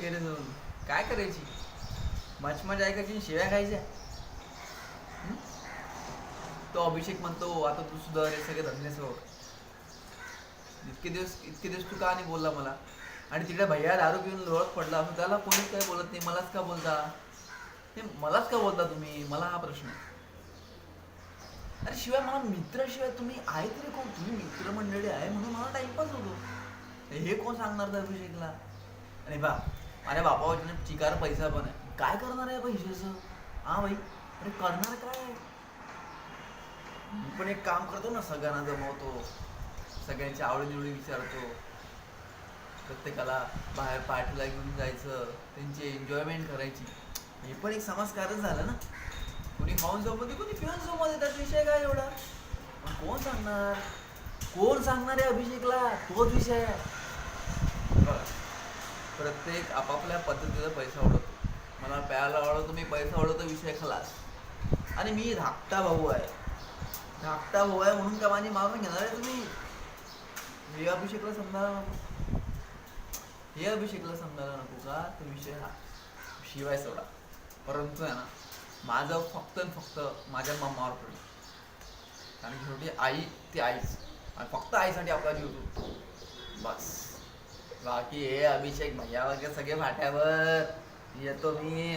वगैरे जाऊन काय करायची? मच ऐकायची, शिव्या खायच्या. तो अभिषेक म्हणतो आता तू सुधार, हे सगळे धंदे सोड. इतके दिवस तू का नाही बोलला मला? आणि तिकडे भैया दारू पिऊन लोळत पडला असं त्याला कोणीच काही बोलत नाही, मलाच का बोलता? ते मलाच का बोलता तुम्ही? मला हा प्रश्न आहे. अरे शिवाय मला मित्राशिवाय तुम्ही आहे तरी कोण? तुम्ही मित्रमंडळी आहे म्हणून मला टाइमपास होतो. हे कोण सांगणार त्या अभिषेकला? आणि बा माझ्या बापावर चिकार पैसा पण आहे. काय करणार आहे पैशाचं? हा भाई, अरे करणार काय? मी पण एक काम करतो ना, सगळ्यांना जमवतो, सगळ्यांची आवडीनिवडी विचारतो, प्रत्येकाला बाहेर पार्टीला घेऊन जायचं, त्यांची एन्जॉयमेंट करायची. हे पण एक समाजकारच झालं ना. कोणी खाऊन झोपते, कोणी पिऊन झोपते, त्यात विषय काय एवढा? पण कोण सांगणार आहे अभिषेकला? तोच विषय आहे. प्रत्येक आपापल्या पद्धतीचा पैसा आवडतो. मला प्यायला आवडतो, मी पैसा आवडतो, विषय खलास. आणि मी धाकटा भाऊ आहे म्हणून का माझी मागून घेणार आहे तुम्ही? हे अभिषेकला समजायला नको का? तो विषय हा शिवाय सोडा. परंतु आहे ना, माझं फक्त आणि फक्त माझ्या मम्मावर पडलं. कारण शेवटी आई ती आईच, आणि फक्त आईसाठी आपला जीव तुटतो बस. बाकी हे अभिषेक भैया वगैरे सगळे फाट्यावर. येतो मी.